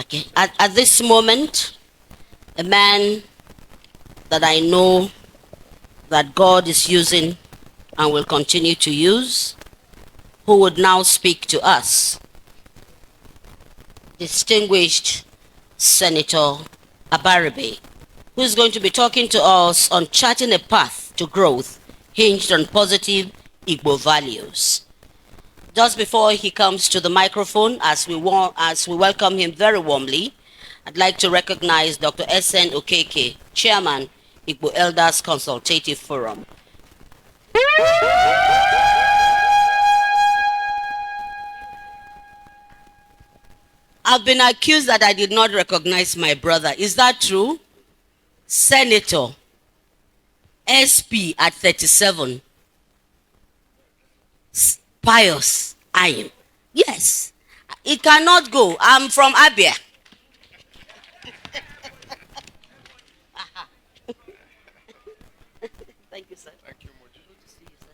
Okay. At this moment, a man that I know that God is using and will continue to use, who would now speak to us, distinguished Senator Abaribe, who is going to be talking to us on charting a path to growth hinged on positive Igbo values. Just before he comes to the microphone, as we welcome him very warmly, I'd like to recognize Dr. S.N. Okeke, Chairman, Igbo Elders Consultative Forum. I've been accused that I did not recognize my brother. Is that true? Senator, SP at 37. Pious, I am. Yes, it cannot go. I'm from Abia. Thank you, sir. Thank you, Moji. Good to see you, sir.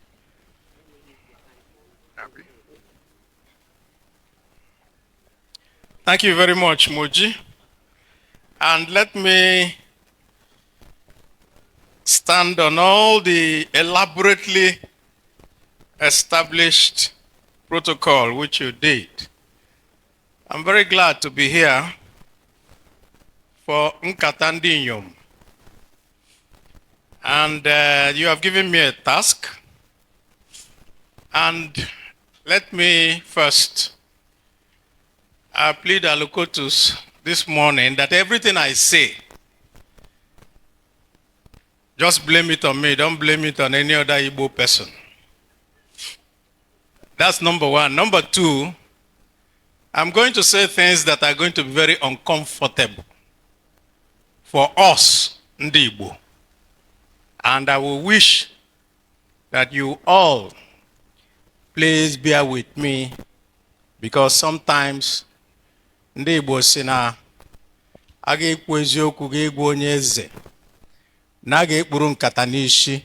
Happy. Thank you very much, Moji. And let me stand on all the elaborately established protocol which you did. I'm very glad to be here for Nkatandinyom. And you have given me a task. And let me first plead Alukotus this morning that everything I say, just blame it on me. Don't blame it on any other Igbo person. That's number one. Number two, I'm going to say things that are going to be very uncomfortable for us, Ndigbo. And I will wish that you all please bear with me, because sometimes Ndigbo si na aga ekwu eziokwu ga-egwu onye eze na aga ekpuru nkata n'ishi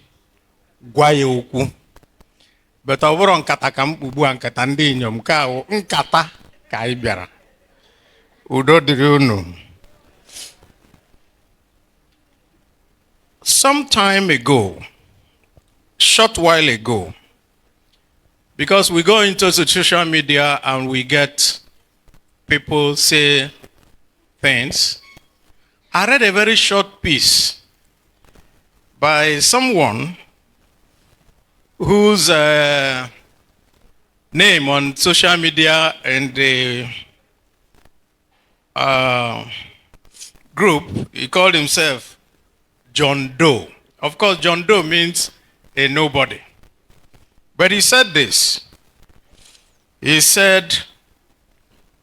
gwa ya okwu. But ọ bụrụ nkata ka mkpugbu a nkata ndị inyom ka ahụ nkata ka anyị bịara. Udo dịrị unu. Some time ago, short while ago, because we go into social media and we get people say things, I read a very short piece by someone whose name on social media and the group, he called himself John Doe. Of course, John Doe means a nobody. But he said this. He said,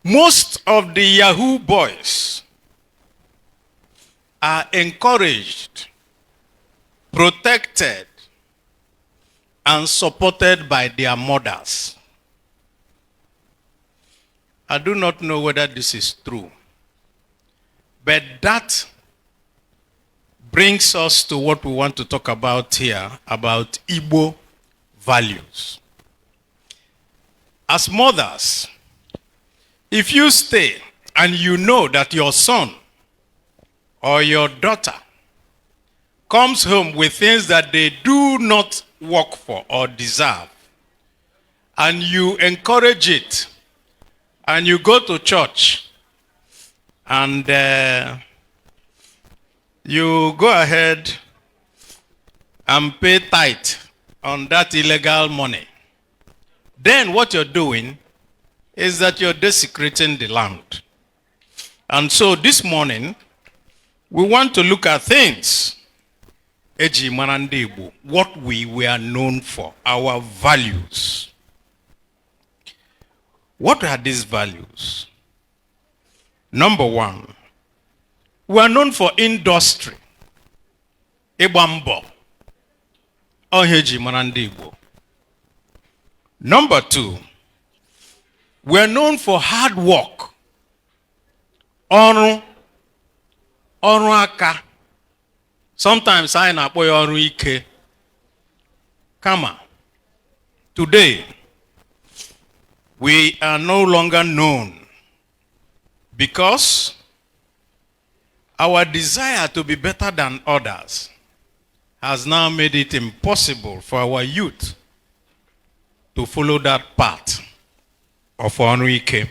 most of the Yahoo boys are encouraged, protected, and supported by their mothers. I do not know whether this is true, but that brings us to what we want to talk about here, about Igbo values. As mothers, if you stay and you know that your son or your daughter comes home with things that they do not work for or deserve, and you encourage it, and you go to church, and you go ahead and pay tithe on that illegal money, then what you're doing is that you're desecrating the land. And so this morning, we want to look at things, Ndigbo, what we were known for, our values. What are these values? Number one, we are known for industry. Ibambo. Ndigbo. Number two, we are known for hard work. Ọrụ aka. Sometimes I na akpọ ya ọrụ ike. Kama. Today, we are no longer known Because our desire to be better than others has now made it impossible for our youth to follow that path of Onwike.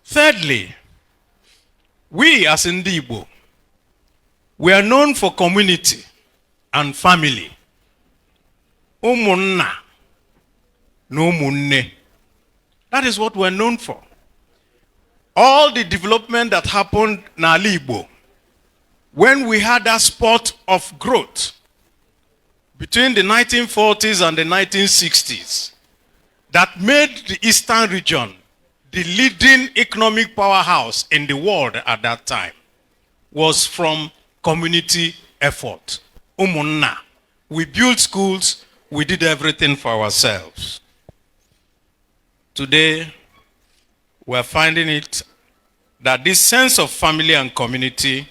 Thirdly, we as Ndigbo, we are known for community and family. Umunna, no munne. That is what we're known for. All the development that happened in Ala-Igbo, when we had that spot of growth between the 1940s and the 1960s, that made the Eastern region the leading economic powerhouse in the world at that time, was from community effort. Umunna. We built schools, we did everything for ourselves. Today, we're finding it that this sense of family and community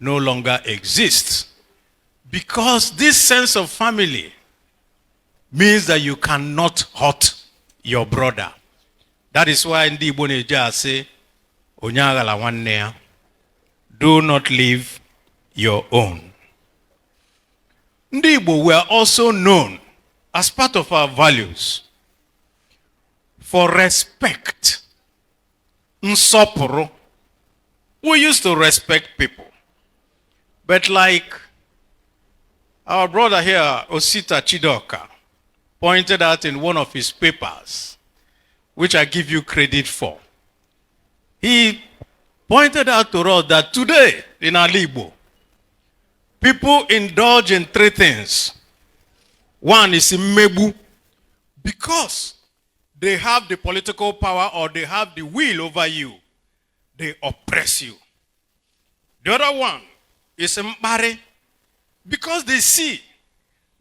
no longer exists, because this sense of family means that you cannot hurt your brother. That is why Ndigbo Neja say, Onyagala wanne, do not leave your own. Ndigbo were also known as part of our values for respect. Nsoporo. We used to respect people. But like our brother here, Osita Chidoka, pointed out in one of his papers, which I give you credit for, he pointed out to us that today in Ala-Igbo, people indulge in three things. One is Mmebu, because they have the political power or they have the will over you, they oppress you. The other one is Mbare, because they see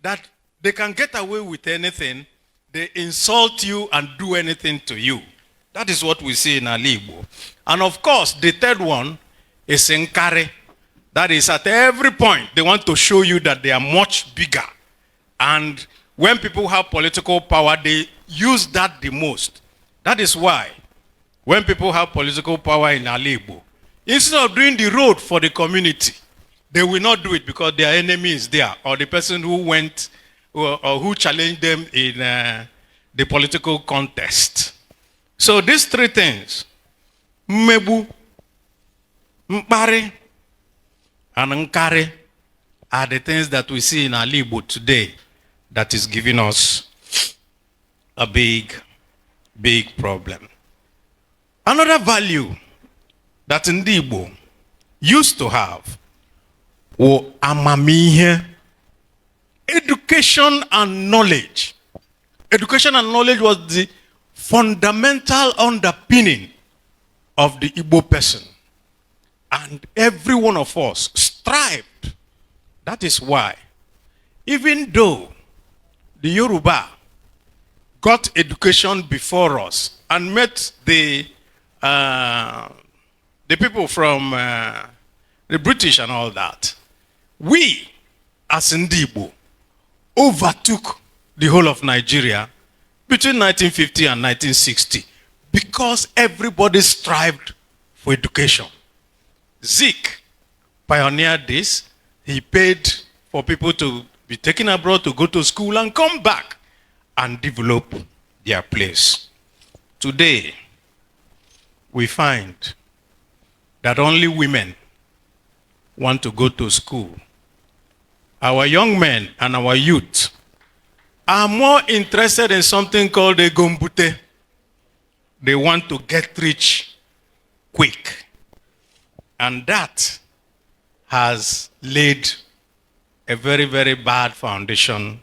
that they can get away with anything, they insult you and do anything to you. That is what we see in Ala-Igbo. And of course, the third one is Nkare. That is, at every point, they want to show you that they are much bigger. And when people have political power, they use that the most. That is why, when people have political power in Ala-Igbo, instead of doing the road for the community, they will not do it because their enemy is there, or the person who went or who challenged them in the political contest. So these three things, Mmebu, Mbare, and Nkare, are the things that we see in Ala-Igbo today that is giving us a big, big problem. Another value that Ndigbo used to have was amamihe, education and knowledge. Education and knowledge was the fundamental underpinning of the Igbo person. And every one of us strived. That is why, even though the Yoruba got education before us and met the people from the British and all that, we, as Ndigbo, overtook the whole of Nigeria between 1950 and 1960 because everybody strived for education. Zeke pioneered this. He paid for people to be taken abroad to go to school and come back and develop their place. Today, we find that only women want to go to school. Our young men and our youth are more interested in something called a gombute. They want to get rich quick. And that has laid a very, very bad foundation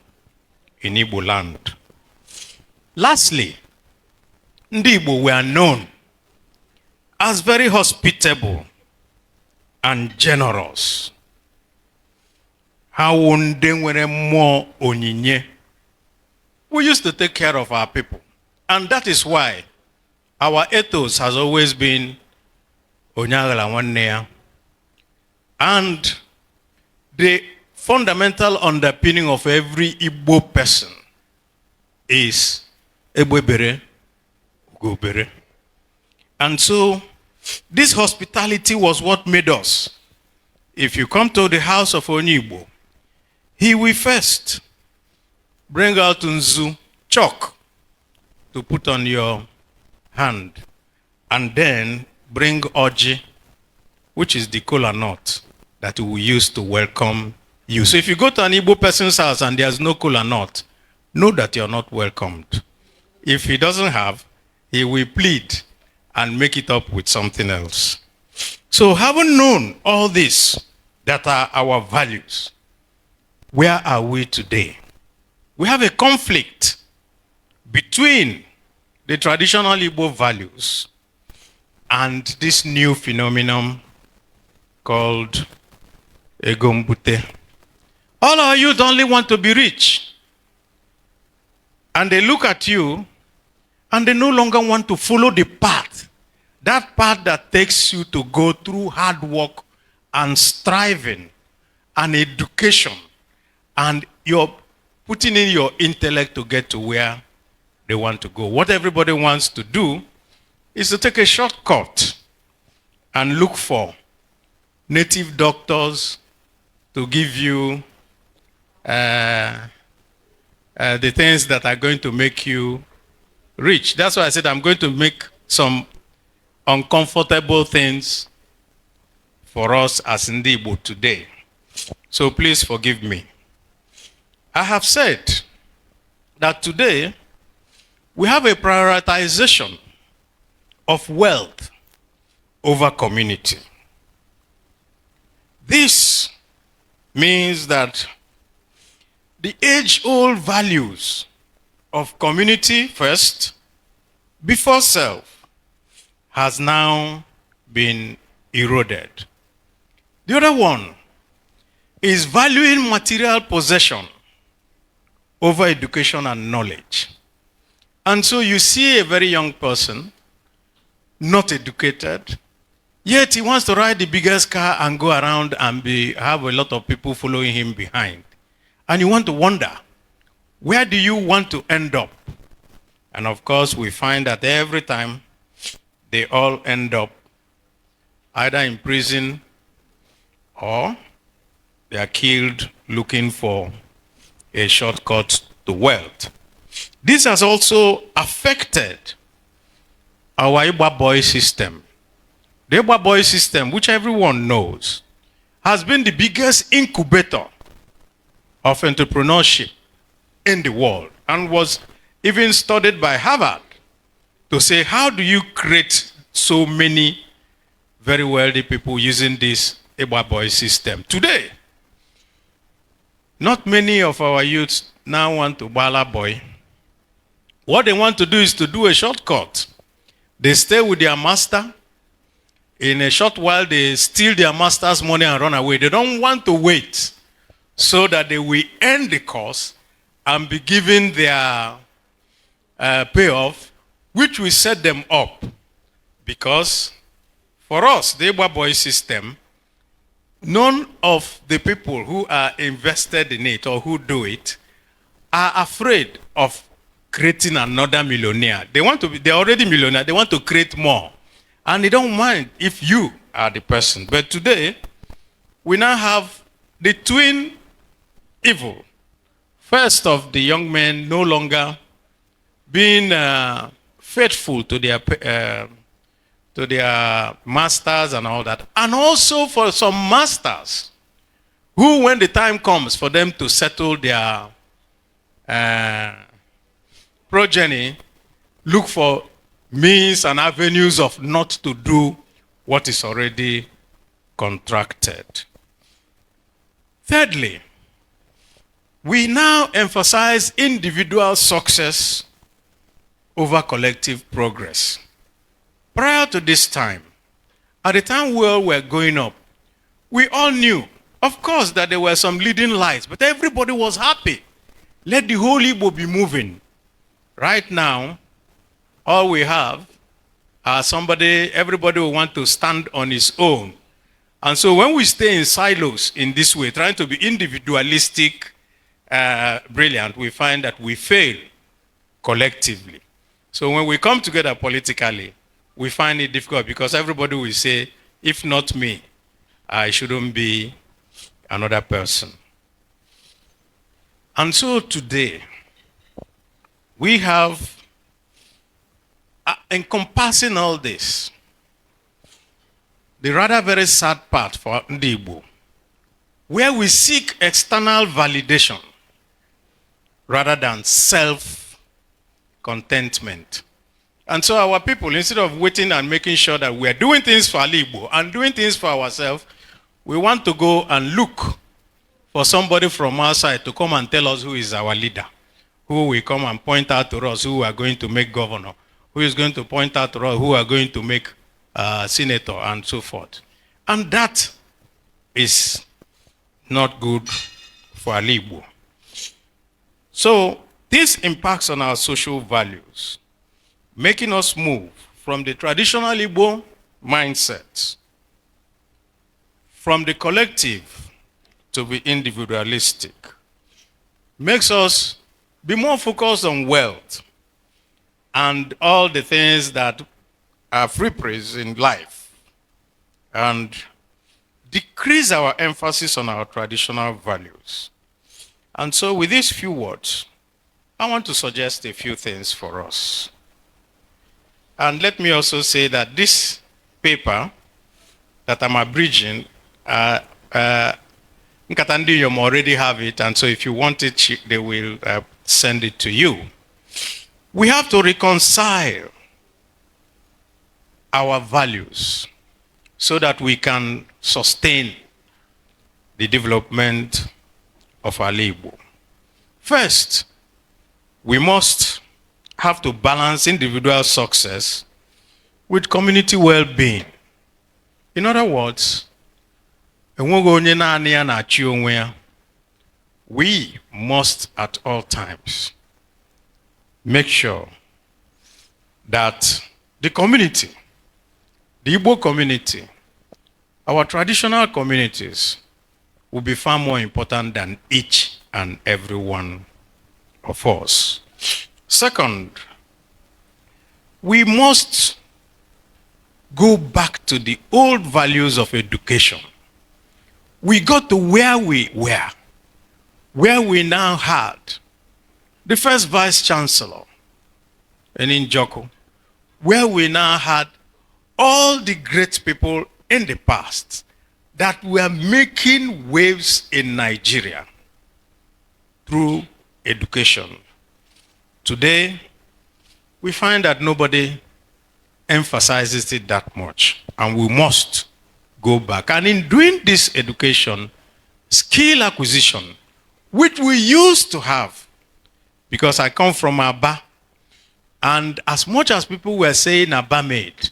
in Igbo land. Lastly, Ndigbo were known as very hospitable and generous. How were more onyinye. We used to take care of our people. And that is why our ethos has always been Onyagala wanne. And the fundamental underpinning of every Igbo person is Ebwebere, Ugobere. And so this hospitality was what made us. If you come to the house of Enyinnaya, he will first bring out nzu, chalk, to put on your hand, and then bring oji, which is the kola nut that we will use to welcome you. So if you go to an Igbo person's house and there's no kola nut, know that you're not welcomed. If he doesn't have, he will plead and make it up with something else. So having known all this that are our values, where are we today? We have a conflict between the traditional Igbo values and this new phenomenon called Egombute. All our youth only want to be rich. And they look at you and they no longer want to follow the path. That path that takes you to go through hard work and striving and education. And you're putting in your intellect to get to where they want to go. What everybody wants to do is to take a shortcut and look for native doctors to give you the things that are going to make you rich. That's why I said I'm going to make some uncomfortable things for us as Ndigbo today. So please forgive me. I have said that today we have a prioritization of wealth over community. This means that the age-old values of community first, before self, has now been eroded. The other one is valuing material possession over education and knowledge. And so you see a very young person, not educated, yet he wants to ride the biggest car and go around and have a lot of people following him behind. And you want to wonder, where do you want to end up? And of course, we find that every time they all end up either in prison or they are killed looking for a shortcut to wealth. This has also affected our Igbo boy system. The Igbo boy system, which everyone knows, has been the biggest incubator of entrepreneurship in the world and was even studied by Harvard to say, how do you create so many very wealthy people using this Igbo boy system? Today, not many of our youths now want to bala boy. What they want to do is to do a shortcut. They stay with their master. In a short while, they steal their master's money and run away. They don't want to wait so that they will end the course and be given their payoff, which will set them up. Because for us, the Igbo boy system, none of the people who are invested in it or who do it are afraid of creating another millionaire. They're already millionaire. They want to create more. And they don't mind if you are the person. But today, we now have the twin evil. First of the young men no longer being faithful to their masters and all that. And also for some masters who, when the time comes for them to settle their progeny, look for means and avenues of not to do what is already contracted. Thirdly, we now emphasize individual success over collective progress. Prior to this time, at the time we all were going up, we all knew, of course, that there were some leading lights, but everybody was happy. Let the whole Igbo be moving. Right now, all we have are everybody will want to stand on his own. And so when we stay in silos in this way, trying to be individualistic, brilliant, we find that we fail collectively. So when we come together politically, we find it difficult because everybody will say, if not me, I shouldn't be another person. And so today, we have, encompassing all this, the rather very sad part for Ndigbo, where we seek external validation rather than self-contentment. And so our people, instead of waiting and making sure that we are doing things for Ala-Igbo and doing things for ourselves, we want to go and look for somebody from outside to come and tell us who is our leader, who will come and point out to us who are going to make governor, who is going to point out to us who are going to make senator, and so forth. And that is not good for Ala-Igbo. So this impacts on our social values, making us move from the traditional Igbo mindset, from the collective to the individualistic, makes us be more focused on wealth and all the things that are free praise in life, and decrease our emphasis on our traditional values. And so with these few words, I want to suggest a few things for us. And let me also say that this paper that I'm abridging, Nkatandiyom already have it, and so if you want it, they will send it to you. We have to reconcile our values so that we can sustain the development of Ala-Igbo. First, we must have to balance individual success with community well-being. In other words, we must at all times make sure that the community, the Igbo community, our traditional communities, will be far more important than each and every one of us. Second, we must go back to the old values of education. We got to where we were, where we now had the first vice chancellor, in Joko, where we now had all the great people in the past that were making waves in Nigeria through education. Today, we find that nobody emphasizes it that much, and we must go back. And in doing this education, skill acquisition, which we used to have, because I come from Aba, and as much as people were saying Aba made,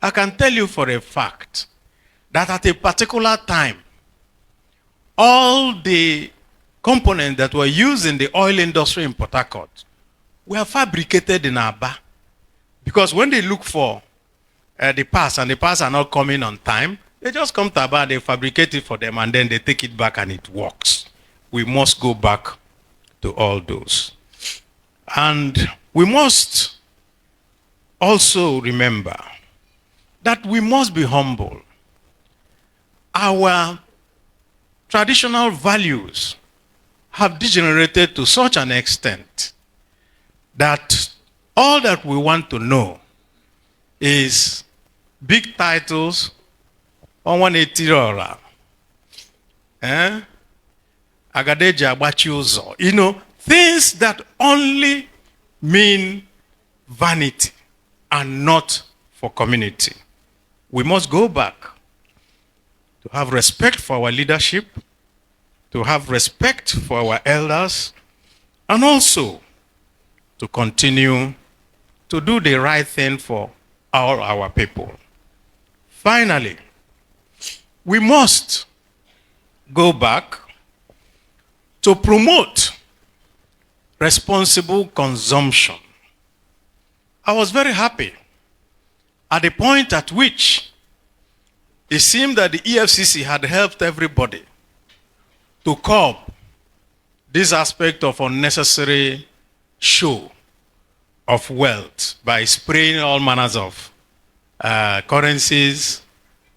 I can tell you for a fact that at a particular time, all the components that were used in the oil industry in Port Harcourt were fabricated in Aba. Because when they look for the parts, and the parts are not coming on time, they just come to Aba, they fabricate it for them, and then they take it back and it works. We must go back to all those. And we must also remember that we must be humble. Our traditional values have degenerated to such an extent that all that we want to know is big titles on 180 Rora. Agadeji agbachi ụzọ. You know, things that only mean vanity and not for community. We must go back to have respect for our leadership, to have respect for our elders, and also to continue to do the right thing for all our people. Finally, we must go back to promote responsible consumption. I was very happy at the point at which it seemed that the EFCC had helped everybody to curb this aspect of unnecessary show of wealth by spraying all manners of currencies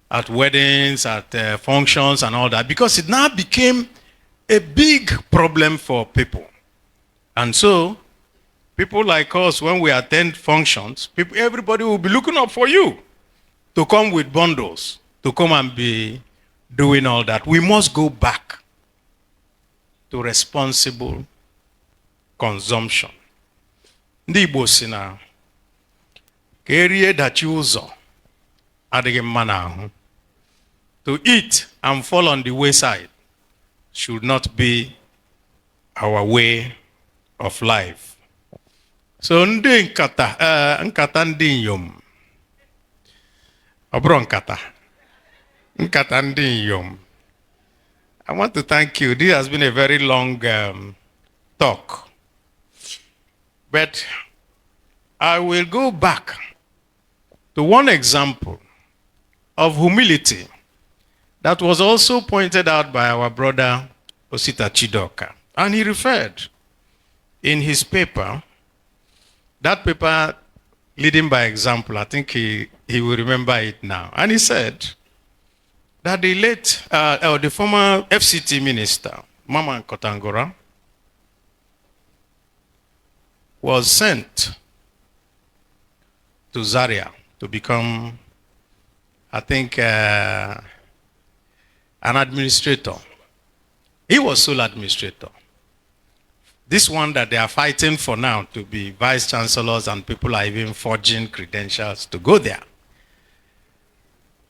at weddings, at functions and all that, because it now became a big problem for people. And so, people like us, when we attend functions, everybody will be looking up for you to come with bundles, to come and be doing all that. We must go back to responsible consumption. Ndigbo si na ka erie dachi ụzọ adịghị mma n'ahụ. To eat and fall on the wayside should not be our way of life. So ndị nkata ndị inyom, ọ bụrụ nkata ndị inyom. I want to thank you. This has been a very long talk. But I will go back to one example of humility that was also pointed out by our brother Osita Chidoka. And he referred in his paper, that paper leading by example, I think he will remember it now. And he said that the late, the former FCT minister, Mama Kotangora, was sent to Zaria to become, I think, an administrator. He was sole administrator. This one that they are fighting for now to be vice chancellors, and people are even forging credentials to go there.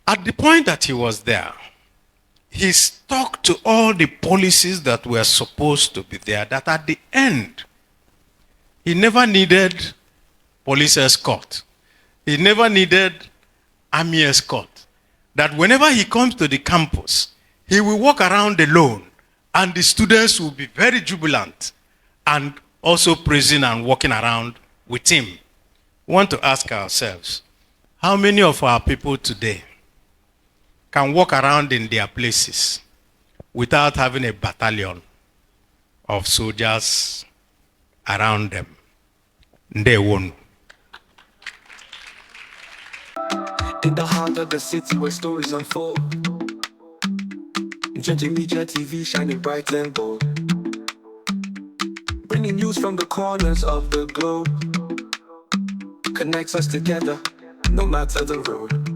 At the point that he was there, he stuck to all the policies that were supposed to be there, that at the end, he never needed police escort. He never needed army escort. That whenever he comes to the campus, he will walk around alone, and the students will be very jubilant and also praising and walking around with him. We want to ask ourselves, how many of our people today can walk around in their places without having a battalion of soldiers around them? They won't. In the heart of the city where stories unfold, Changing Media TV shining bright and bold, bringing news from the corners of the globe, connects us together no matter the road.